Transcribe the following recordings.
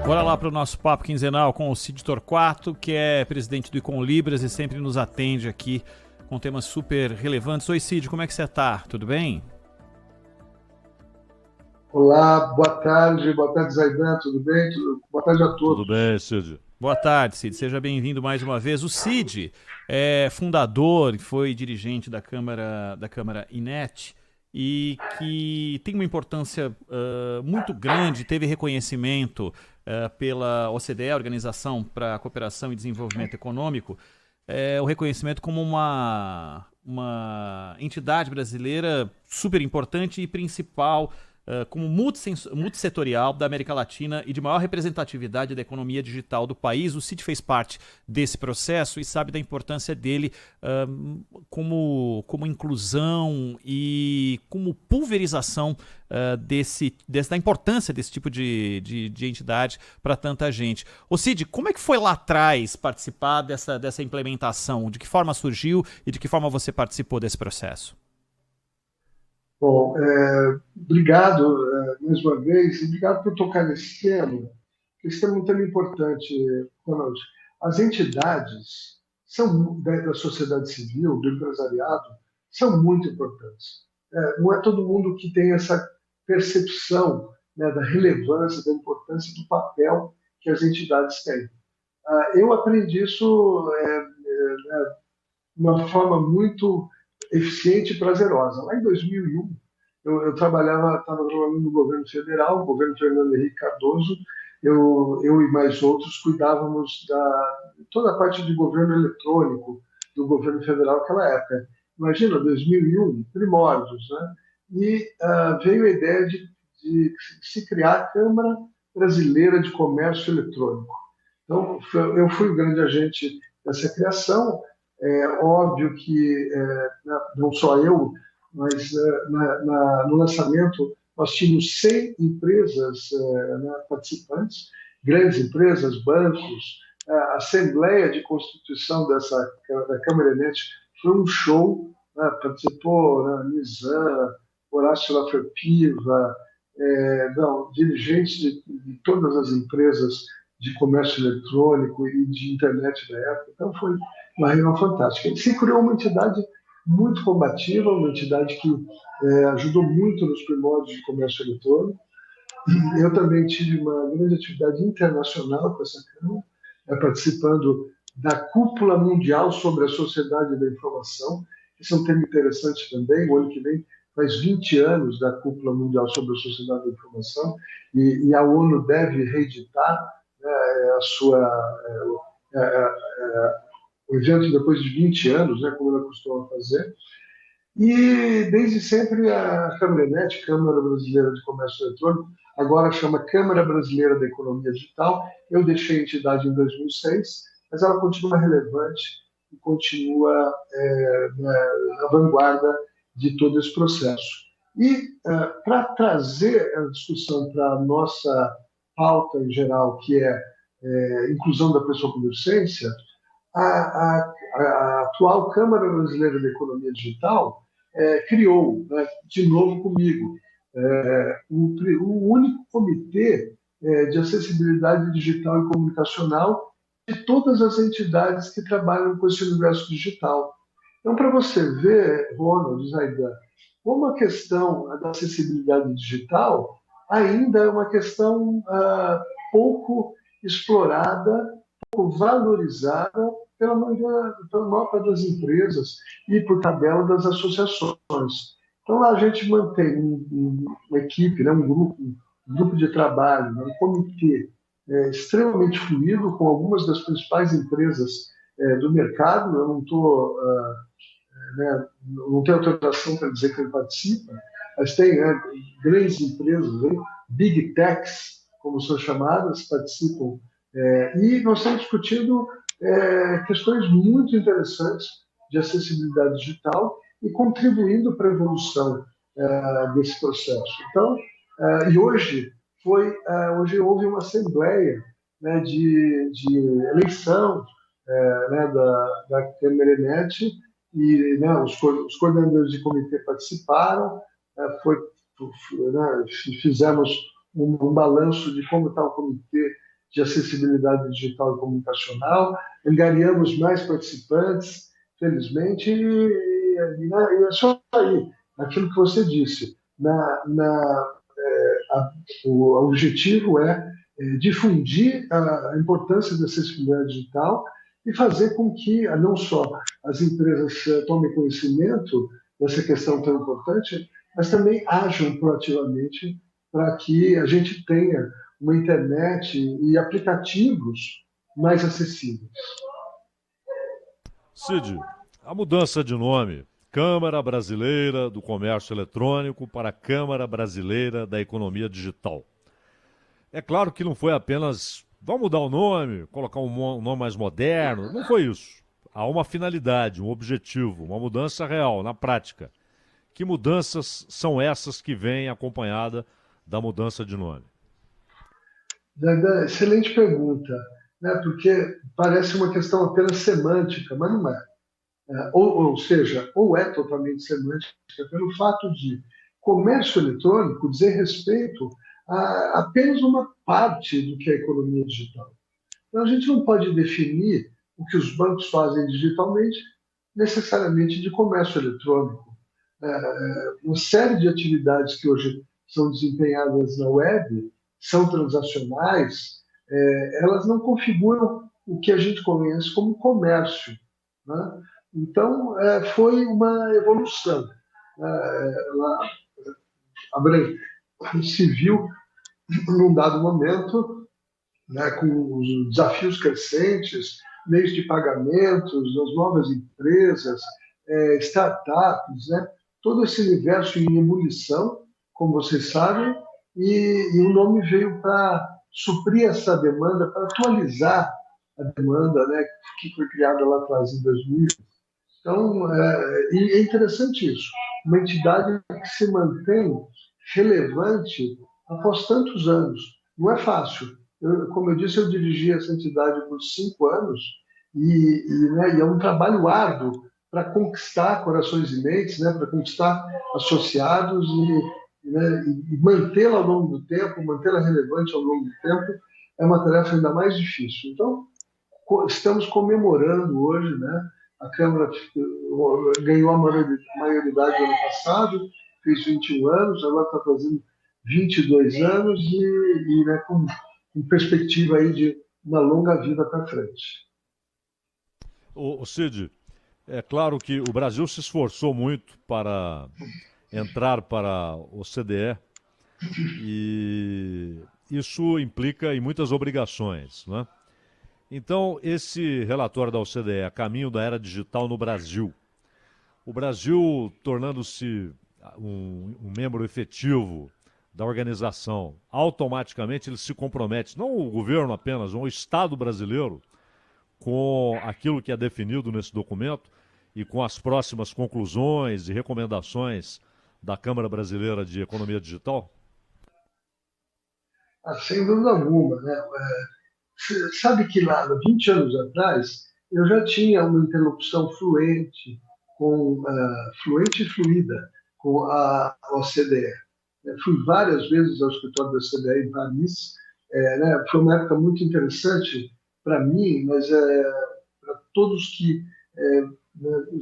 Bora lá para o nosso papo quinzenal com o Cid Torquato, que é presidente do Econlibras e sempre nos atende aqui com temas super relevantes. Oi, Cid, como é que você está? Tudo bem? Olá, boa tarde, Zaidan, tudo bem? Boa tarde a Tudo todos. bem, Cid? Boa tarde, Cid. Seja bem-vindo mais uma vez. O Cid é fundador, foi dirigente da Câmara INET e que tem uma importância muito grande, teve reconhecimento pela OCDE, Organização para a Cooperação e Desenvolvimento Econômico, o reconhecimento como uma entidade brasileira super importante e principal como multissetorial da América Latina e de maior representatividade da economia digital do país. O Cid fez parte desse processo e sabe da importância dele como inclusão e como pulverização da importância desse tipo de entidade para tanta gente. Ô Cid, como é que foi lá atrás participar dessa implementação? De que forma surgiu e de que forma você participou desse processo? Bom, obrigado mais uma vez e obrigado por tocar nesse tema. Esse tema é um tema importante, Ronald. As entidades da sociedade civil, do empresariado, são muito importantes. Não é todo mundo que tem essa percepção, né, da relevância, da importância do papel que as entidades têm. Eu aprendi isso de uma forma muito eficiente e prazerosa. Lá em 2001, eu estava trabalhando no governo federal, o governo Fernando Henrique Cardoso. Eu e mais outros cuidávamos de toda a parte de governo eletrônico do governo federal naquela época. Imagina, 2001, primórdios, né? E veio a ideia de se criar a Câmara Brasileira de Comércio Eletrônico. Então, eu fui o grande agente dessa criação. É óbvio que não só eu, mas no lançamento nós tínhamos 100 empresas participantes, grandes empresas, bancos. A Assembleia de Constituição da Câmara Enet foi um show, né? Participou Nizam, Horácio Lafer-Piva, dirigentes de todas as empresas de comércio eletrônico e de internet da época. Então foi uma reunião fantástica. E se criou uma entidade muito combativa, uma entidade que ajudou muito nos primórdios de comércio eletrônico. Eu também tive uma grande atividade internacional com essa Câmara, participando da Cúpula Mundial sobre a Sociedade da Informação. Esse é um tema interessante também. O ano que vem faz 20 anos da Cúpula Mundial sobre a Sociedade da Informação, e a ONU deve reeditar a sua o evento depois de 20 anos, né, como ela costuma fazer. E desde sempre a Câmara Enet, Câmara Brasileira de Comércio Eletrônico, agora chama Câmara Brasileira da Economia Digital. Eu deixei a entidade em 2006, mas ela continua relevante e continua na vanguarda de todo esse processo. E para trazer a discussão para a nossa pauta em geral, que é inclusão da pessoa com deficiência, a atual Câmara Brasileira da Economia Digital criou, né, de novo comigo, o único comitê de acessibilidade digital e comunicacional de todas as entidades que trabalham com esse universo digital. Então, para você ver, Ronald, Zaidan, como a questão da acessibilidade digital ainda é uma questão pouco explorada, pouco valorizada pela maior parte das empresas e, por tabela, das associações. Então, lá a gente mantém uma equipe, né, um grupo de trabalho, né, um comitê extremamente fluido, com algumas das principais empresas do mercado. Eu não tenho autorização para dizer que ele participa, mas tem grandes empresas, big techs, como são chamadas, participam. E nós estamos discutindo questões muito interessantes de acessibilidade digital e contribuindo para a evolução desse processo. Então, e hoje houve uma assembleia, né, de eleição da Câmara Enet, e os coordenadores de comitê participaram. Fizemos um balanço de como está o comitê de acessibilidade digital e comunicacional, angariamos mais participantes, felizmente, e é só aí, aquilo que você disse. O objetivo é difundir a importância da acessibilidade digital e fazer com que não só as empresas tomem conhecimento dessa questão tão importante, mas também ajam proativamente para que a gente tenha uma internet e aplicativos mais acessíveis. Cid, a mudança de nome, Câmara Brasileira do Comércio Eletrônico para Câmara Brasileira da Economia Digital. É claro que não foi apenas, vamos mudar o nome, colocar um nome mais moderno, não foi isso. Há uma finalidade, um objetivo, uma mudança real, na prática. Que mudanças são essas que vêm acompanhada da mudança de nome? Excelente pergunta, né? Porque parece uma questão apenas semântica, mas não é. Ou seja, ou é totalmente semântica pelo fato de comércio eletrônico dizer respeito a apenas uma parte do que é a economia digital. Então, a gente não pode definir o que os bancos fazem digitalmente necessariamente de comércio eletrônico. Uma série de atividades que hoje são desempenhadas na web são transacionais, elas não configuram o que a gente conhece como comércio, né? Então, foi uma evolução. Se viu, num dado momento, né, com os desafios crescentes, meios de pagamentos, as novas empresas, startups, né, todo esse universo em ebulição, como vocês sabem, e o nome veio para suprir essa demanda, para atualizar a demanda, né, que foi criada lá atrás, em 2000. Então, é interessante isso. Uma entidade que se mantém relevante após tantos anos. Não é fácil. Como eu disse, eu dirigi essa entidade por 5 anos né, e é um trabalho árduo para conquistar corações e mentes, né, para conquistar associados e mantê-la ao longo do tempo, mantê-la relevante ao longo do tempo, é uma tarefa ainda mais difícil. Então, estamos comemorando hoje, né? A Câmara ganhou a maioridade no ano passado, fez 21 anos, agora está fazendo 22 anos né, com perspectiva aí de uma longa vida para frente. O Cid, é claro que o Brasil se esforçou muito para entrar para a OCDE e isso implica em muitas obrigações, né? Então, esse relatório da OCDE, a caminho da era digital no Brasil, o Brasil tornando-se um membro efetivo da organização, automaticamente ele se compromete, não o governo apenas, o Estado brasileiro, com aquilo que é definido nesse documento e com as próximas conclusões e recomendações da Câmara Brasileira de Economia Digital? Sem dúvida alguma, né? Sabe que lá, 20 anos atrás, eu já tinha uma interlocução fluente e fluida com a OCDE. Fui várias vezes ao escritório da OCDE em Paris. Né? Foi uma época muito interessante para mim, mas para todos que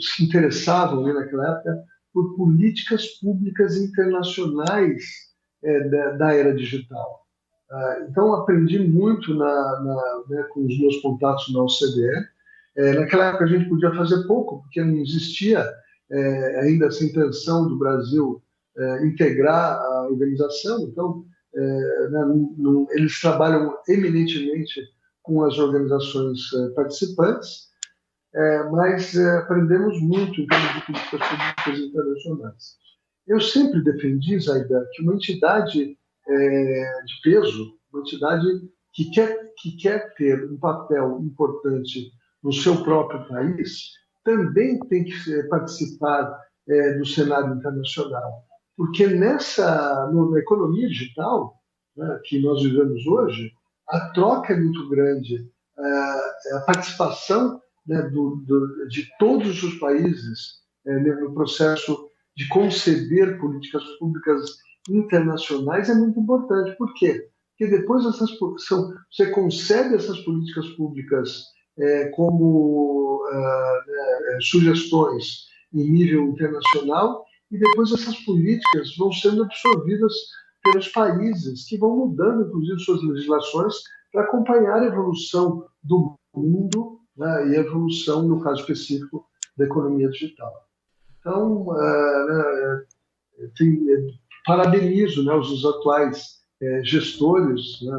se interessavam naquela época por políticas públicas internacionais da era digital. Então, aprendi muito né, com os meus contatos na OCDE. Naquela época, a gente podia fazer pouco, porque não existia ainda essa intenção do Brasil integrar a organização. Então, né, eles trabalham eminentemente com as organizações participantes, mas aprendemos muito em termos de políticas públicas internacionais. Eu sempre defendi, Zaida, que uma entidade de peso, uma entidade que quer ter um papel importante no seu próprio país, também tem que participar do cenário internacional. Porque na economia digital, né, que nós vivemos hoje, a troca é muito grande, a participação, né, de todos os países no processo de conceber políticas públicas internacionais é muito importante. Por quê? que depois você concebe essas políticas públicas como sugestões em nível internacional, e depois essas políticas vão sendo absorvidas pelos países, que vão mudando, inclusive, suas legislações para acompanhar a evolução do mundo, né, e a evolução, no caso específico, da economia digital. Então, parabenizo, né, os atuais gestores, né,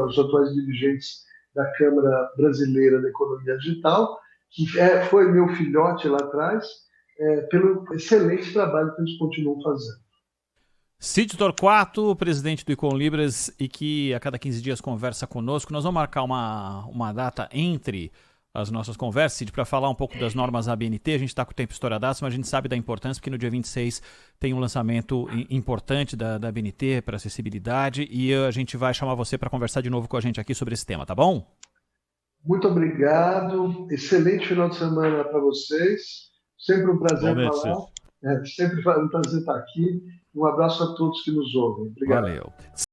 os atuais dirigentes da Câmara Brasileira da Economia Digital, que foi meu filhote lá atrás, pelo excelente trabalho que eles continuam fazendo. Cid Torquato, presidente do Econlibras, e que a cada 15 dias conversa conosco. Nós vamos marcar uma data entre as nossas conversas, Cid, para falar um pouco das normas ABNT. A gente está com o tempo estouradaço, mas a gente sabe da importância, porque no dia 26 tem um lançamento importante da ABNT para acessibilidade, e a gente vai chamar você para conversar de novo com a gente aqui sobre esse tema, tá bom? Muito obrigado. Excelente final de semana para vocês. Sempre um prazer falar. Sempre um prazer estar aqui. Um abraço a todos que nos ouvem. Obrigado. Valeu.